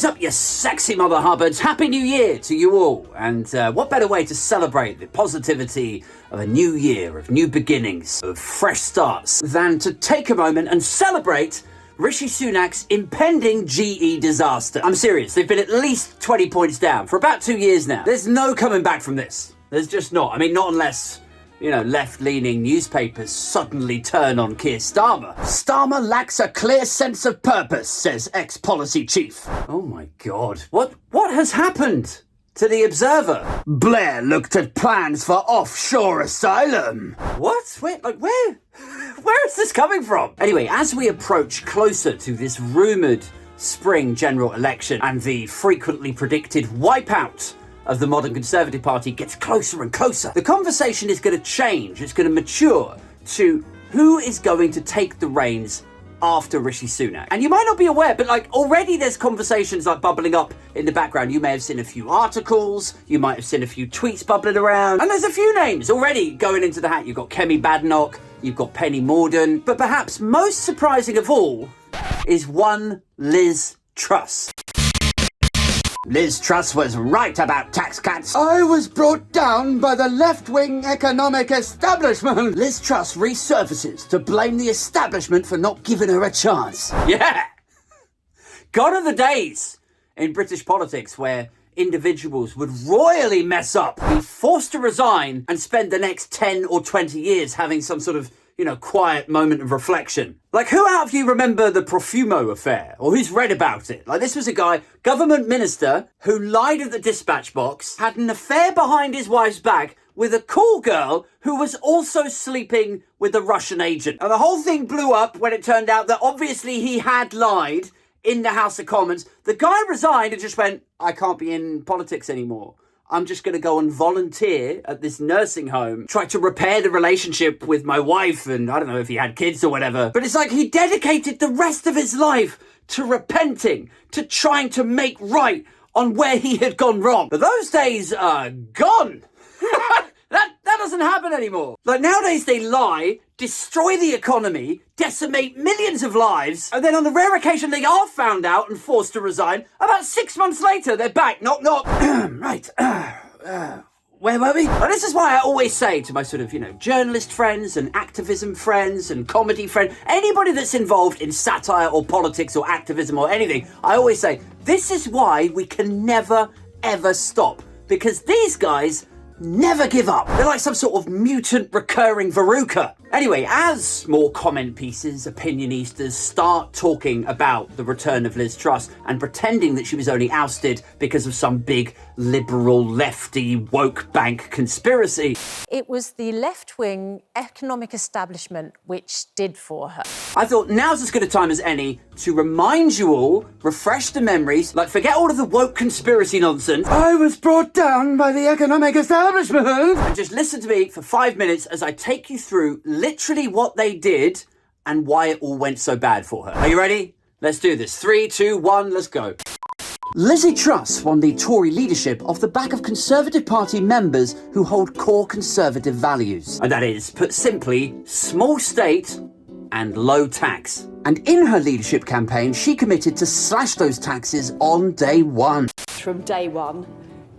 What is up, you sexy mother hubbards? Happy New Year to you all. And what better way to celebrate the positivity of a new year, of new beginnings, of fresh starts, than to take a moment and celebrate Rishi Sunak's impending GE disaster. I'm serious, they've been at least 20 points down for about 2 years now. There's no coming back from this. There's just not. I mean, not unless, left-leaning newspapers suddenly turn on Keir Starmer. Starmer lacks a clear sense of purpose, says ex-policy chief. Oh my God. What has happened to the Observer? Blair looked at plans for offshore asylum. What? Where? Where is this coming from? Anyway, as we approach closer to this rumoured spring general election and the frequently predicted wipeout of the modern Conservative Party gets closer and closer, the conversation is going to change. It's going to mature to who is going to take the reins after Rishi Sunak. And you might not be aware, but already there's conversations bubbling up in the background. You may have seen a few articles, you might have seen a few tweets bubbling around, and there's a few names already going into the hat. You've got Kemi Badenoch, you've got Penny Mordaunt, but perhaps most surprising of all is one Liz Truss. Liz Truss was right about tax cuts. I was brought down by the left-wing economic establishment. Liz Truss resurfaces to blame the establishment for not giving her a chance. Yeah! Gone are the days in British politics where individuals would royally mess up, be forced to resign, and spend the next 10 or 20 years having some sort of quiet moment of reflection. Who out of you remember the Profumo affair? Or who's read about it? This was a guy, government minister, who lied at the dispatch box, had an affair behind his wife's back with a cool girl who was also sleeping with a Russian agent. And the whole thing blew up when it turned out that obviously he had lied in the House of Commons. The guy resigned and just went, I can't be in politics anymore. I'm just going to go and volunteer at this nursing home, try to repair the relationship with my wife, and I don't know if he had kids or whatever. But it's he dedicated the rest of his life to repenting, to trying to make right on where he had gone wrong. But those days are gone. That doesn't happen anymore. Nowadays they lie, destroy the economy, decimate millions of lives, and then on the rare occasion they are found out and forced to resign, about 6 months later they're back, knock knock. Right, where were we? Well, this is why I always say to my journalist friends and activism friends and comedy friends, anybody that's involved in satire or politics or activism or anything, I always say, this is why we can never, ever stop. Because these guys never give up. They're like some sort of mutant recurring verruca. Anyway, as more comment pieces, opinionistas start talking about the return of Liz Truss and pretending that she was only ousted because of some big liberal lefty woke bank conspiracy. It was the left-wing economic establishment which did for her. I thought now's as good a time as any to remind you all, refresh the memories, forget all of the woke conspiracy nonsense. I was brought down by the economic establishment. And just listen to me for 5 minutes as I take you through literally what they did and why it all went so bad for her. Are you ready? Let's do this. 3, 2, 1, let's go. Lizzie Truss won the Tory leadership off the back of Conservative Party members who hold core Conservative values. And that is, put simply, small state and low tax. And in her leadership campaign, she committed to slash those taxes on day one. From day one,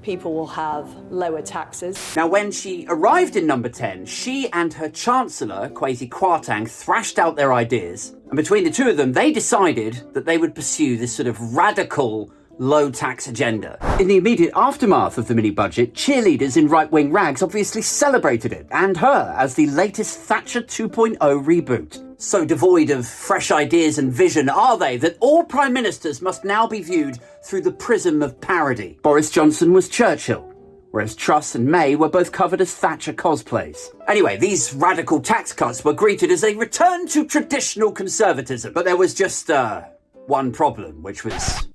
people will have lower taxes. Now, when she arrived in number 10, she and her Chancellor, Kwasi Kwarteng, thrashed out their ideas. And between the two of them, they decided that they would pursue this sort of radical low tax agenda. In the immediate aftermath of the mini-budget, cheerleaders in right-wing rags obviously celebrated it, and her as the latest Thatcher 2.0 reboot. So devoid of fresh ideas and vision are they that all prime ministers must now be viewed through the prism of parody. Boris Johnson was Churchill, whereas Truss and May were both covered as Thatcher cosplays. Anyway, these radical tax cuts were greeted as a return to traditional conservatism. But there was just one problem, which was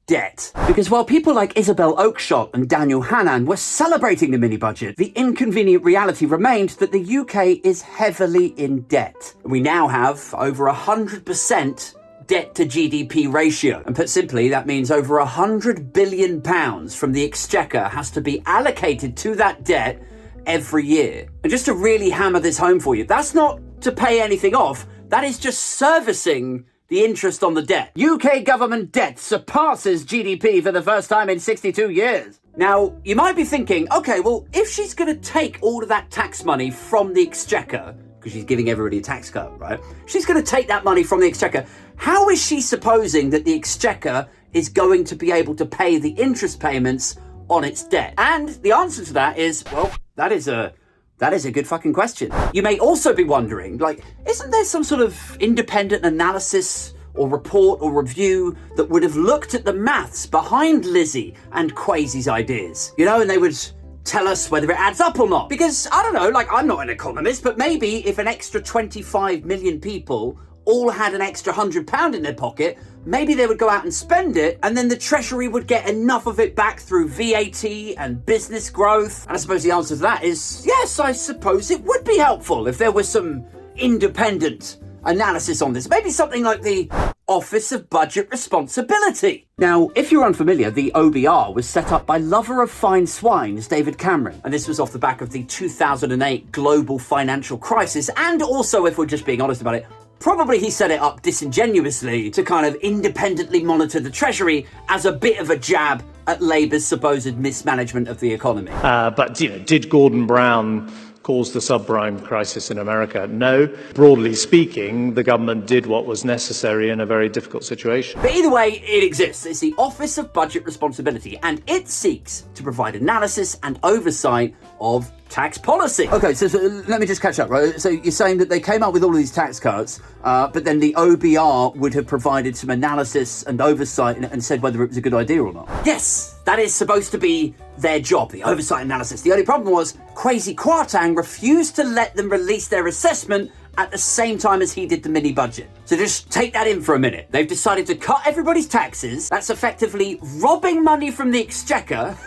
debt. Because while people like Isabel Oakeshott and Daniel Hannan were celebrating the mini-budget, the inconvenient reality remained that the UK is heavily in debt. We now have over 100% debt to GDP ratio. And put simply, that means over £100 billion from the Exchequer has to be allocated to that debt every year. And just to really hammer this home for you, that's not to pay anything off, that is just servicing the interest on the debt. UK government debt surpasses GDP for the first time in 62 years. Now, you might be thinking, okay, well, if she's going to take all of that tax money from the exchequer, because she's giving everybody a tax cut, right? She's going to take that money from the exchequer. How is she supposing that the exchequer is going to be able to pay the interest payments on its debt? And the answer to that is, well, that is a good fucking question. You may also be wondering, like, isn't there some sort of independent analysis or report or review that would have looked at the maths behind Lizzie and Kwasi's ideas? You know, and they would tell us whether it adds up or not. Because, I don't know, like, I'm not an economist, but maybe if an extra 25 million people all had an extra £100 in their pocket, maybe they would go out and spend it, and then the Treasury would get enough of it back through VAT and business growth. And I suppose the answer to that is, yes, I suppose it would be helpful if there was some independent analysis on this. Maybe something like the Office of Budget Responsibility. Now, if you're unfamiliar, the OBR was set up by lover of fine swines, David Cameron. And this was off the back of the 2008 global financial crisis. And also, if we're just being honest about it, probably he set it up disingenuously to kind of independently monitor the Treasury as a bit of a jab at Labour's supposed mismanagement of the economy. But, did Gordon Brown cause the subprime crisis in America? No. Broadly speaking, the government did what was necessary in a very difficult situation. But either way, it exists. It's the Office of Budget Responsibility, and it seeks to provide analysis and oversight of tax policy. Okay, so let me just catch up, right? So you're saying that they came up with all of these tax cuts, but then the OBR would have provided some analysis and oversight and said whether it was a good idea or not? Yes, that is supposed to be their job, the oversight analysis. The only problem was Kwasi Kwarteng refused to let them release their assessment at the same time as he did the mini budget. So just take that in for a minute. They've decided to cut everybody's taxes. That's effectively robbing money from the exchequer,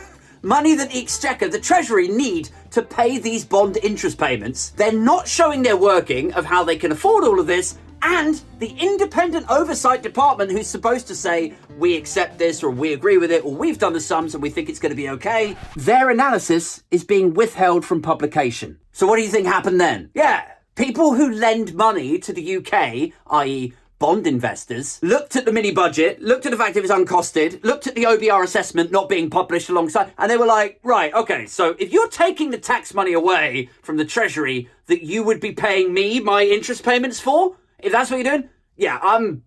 money that the exchequer, the Treasury, need to pay these bond interest payments. They're not showing their working of how they can afford all of this, and the independent oversight department who's supposed to say, we accept this, or we agree with it, or we've done the sums and we think it's going to be okay, their analysis is being withheld from publication. So what do you think happened then? Yeah, people who lend money to the UK, i.e. bond investors, looked at the mini budget, looked at the fact it was uncosted, looked at the OBR assessment not being published alongside, and they were like, right, okay, so if you're taking the tax money away from the Treasury that you would be paying me my interest payments for, if that's what you're doing, yeah, I'm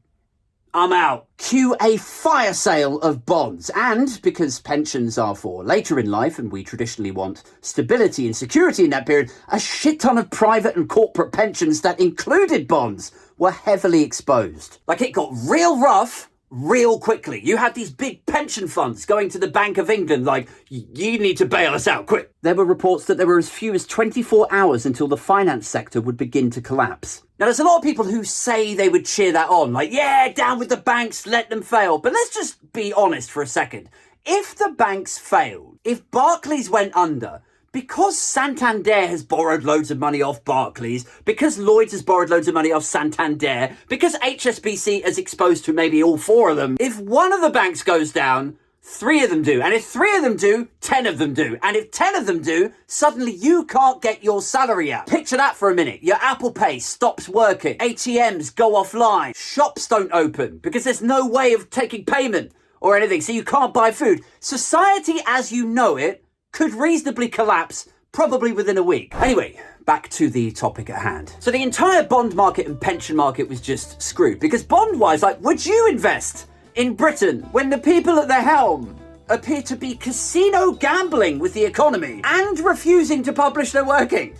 out. Cue a fire sale of bonds. And because pensions are for later in life and we traditionally want stability and security in that period, a shit ton of private and corporate pensions that included bonds were heavily exposed. Like, it got real rough real quickly. You had these big pension funds going to the Bank of England like, you need to bail us out quick. There were reports that there were as few as 24 hours until the finance sector would begin to collapse. Now, there's a lot of people who say they would cheer that on, like, yeah, down with the banks, let them fail. But let's just be honest for a second. If the banks failed, if Barclays went under, because Santander has borrowed loads of money off Barclays, because Lloyds has borrowed loads of money off Santander, because HSBC is exposed to maybe all four of them, if one of the banks goes down, 3 of them do. And if 3 of them do, 10 of them do. And if 10 of them do, suddenly you can't get your salary out. Picture that for a minute. Your Apple Pay stops working. ATMs go offline. Shops don't open because there's no way of taking payment or anything. So you can't buy food. Society as you know it could reasonably collapse probably within a week. Anyway, back to the topic at hand. So the entire bond market and pension market was just screwed because bond-wise, like, would you invest in Britain when the people at the helm appear to be casino gambling with the economy and refusing to publish their working?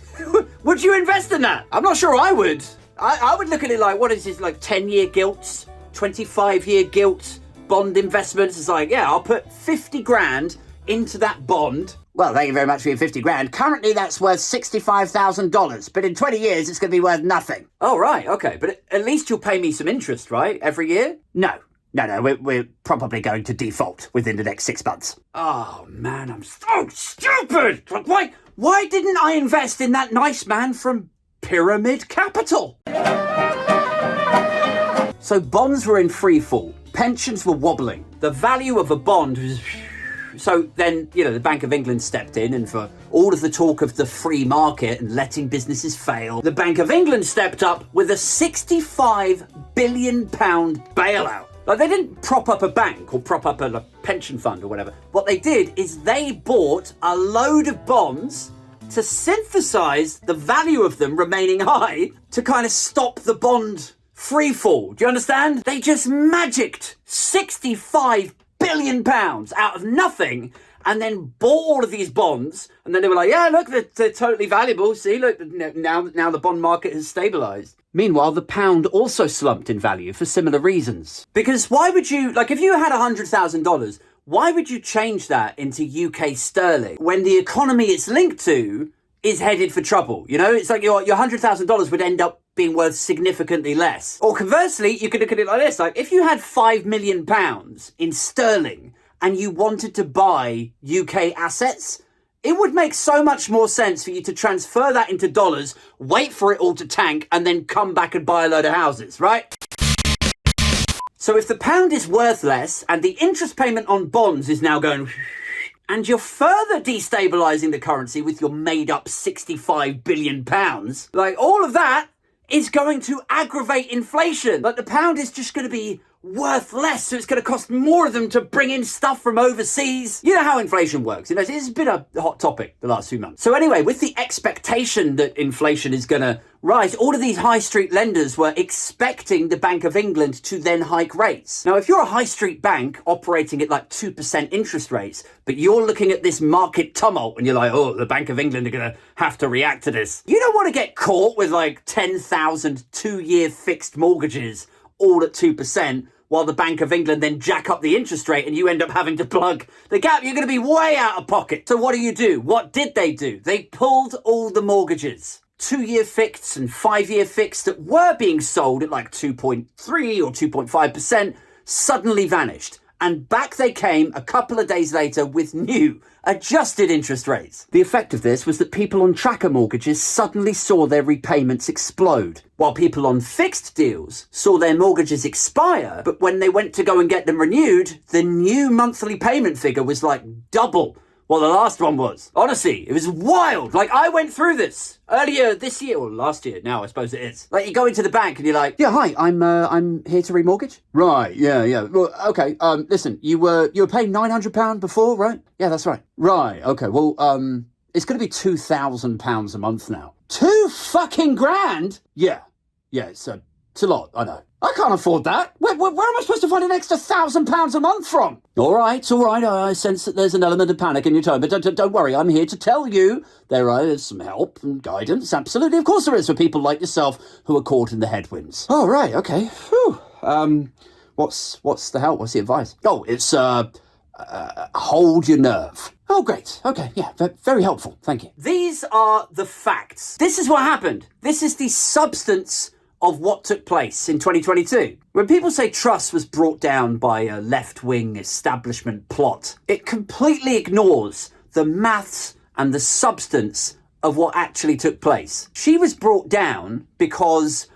Would you invest in that? I'm not sure I would. I would look at it like, what is this, like 10-year gilts, 25-year gilt bond investments? It's like, yeah, I'll put 50 grand into that bond. Well, thank you very much for your 50 grand. Currently, that's worth $65,000, but in 20 years, it's going to be worth nothing. Oh, right, okay. But at least you'll pay me some interest, right? Every year? No, we're probably going to default within the next 6 months. Oh, man, I'm so stupid! Why didn't I invest in that nice man from Pyramid Capital? So bonds were in free fall. Pensions were wobbling. The value of a bond was So then, the Bank of England stepped in, and for all of the talk of the free market and letting businesses fail, the Bank of England stepped up with a £65 billion bailout. Like, they didn't prop up a bank or prop up a pension fund or whatever. What they did is they bought a load of bonds to synthesize the value of them remaining high to kind of stop the bond free fall. Do you understand? They just magicked £65 billion out of nothing and then bought all of these bonds. And then they were like, yeah, look, they're totally valuable. See, look, now the bond market has stabilized. Meanwhile, the pound also slumped in value for similar reasons. Because why would you, if you had $100,000, why would you change that into UK sterling when the economy it's linked to is headed for trouble? It's like your $100,000 would end up being worth significantly less. Or conversely, you could look at it like this. Like, if you had £5 million in sterling and you wanted to buy UK assets, it would make so much more sense for you to transfer that into dollars, wait for it all to tank, and then come back and buy a load of houses, right? So if the pound is worth less and the interest payment on bonds is now going, and you're further destabilising the currency with your made-up £65 billion, all of that is going to aggravate inflation. The pound is just going to be worth less, so it's going to cost more of them to bring in stuff from overseas. You know how inflation works. It's been a hot topic the last few months. So anyway, with the expectation that inflation is going to rise, all of these high street lenders were expecting the Bank of England to then hike rates. Now, if you're a high street bank operating at 2% interest rates, but you're looking at this market tumult and you're like, oh, the Bank of England are going to have to react to this. You don't want to get caught with 10,000 2-year fixed mortgages all at 2%, while the Bank of England then jack up the interest rate and you end up having to plug the gap. You're going to be way out of pocket. So what do? What did they do? They pulled all the mortgages. 2-year fixed and 5-year fixed that were being sold at 2.3 or 2.5% suddenly vanished. And back they came a couple of days later with new adjusted interest rates. The effect of this was that people on tracker mortgages suddenly saw their repayments explode, while people on fixed deals saw their mortgages expire, but when they went to go and get them renewed, the new monthly payment figure was double what the last one was. Honestly, it was wild. I went through this earlier this year, or last year now, I suppose it is. You go into the bank and you're like, yeah, hi, I'm here to remortgage. Right, yeah. Well, okay, listen, you were paying £900 before, right? Yeah, that's right. Right, okay, well, it's going to be £2,000 a month now. 2 fucking grand? Yeah, it's a lot, I know. I can't afford that. Where am I supposed to find an extra £1,000 a month from? All right. I sense that there's an element of panic in your tone, but don't worry. I'm here to tell you there is some help and guidance. Absolutely. Of course there is, for people like yourself who are caught in the headwinds. Oh, right. Okay. Whew. What's the help? What's the advice? Oh, it's, hold your nerve. Oh, great. Okay. Yeah. Very helpful. Thank you. These are the facts. This is what happened. This is the substance of what took place in 2022. When people say Truss was brought down by a left-wing establishment plot, it completely ignores the maths and the substance of what actually took place. She was brought down because,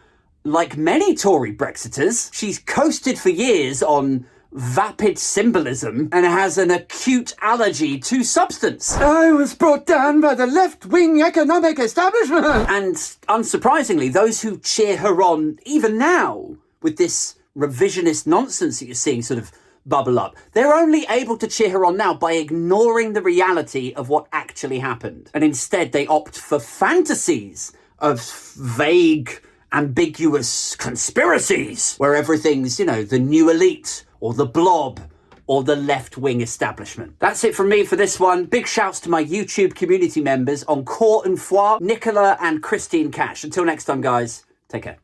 like many Tory Brexiters, she's coasted for years on vapid symbolism and has an acute allergy to substance. I was brought down by the left-wing economic establishment. And unsurprisingly, those who cheer her on, even now, with this revisionist nonsense that you're seeing sort of bubble up, they're only able to cheer her on now by ignoring the reality of what actually happened. And instead, they opt for fantasies of vague, ambiguous conspiracies where everything's, the new elite or the Blob or the left-wing establishment. That's it from me for this one. Big shouts to my YouTube community members on Court and Foire, Nicola and Christine Cash. Until next time, guys, take care.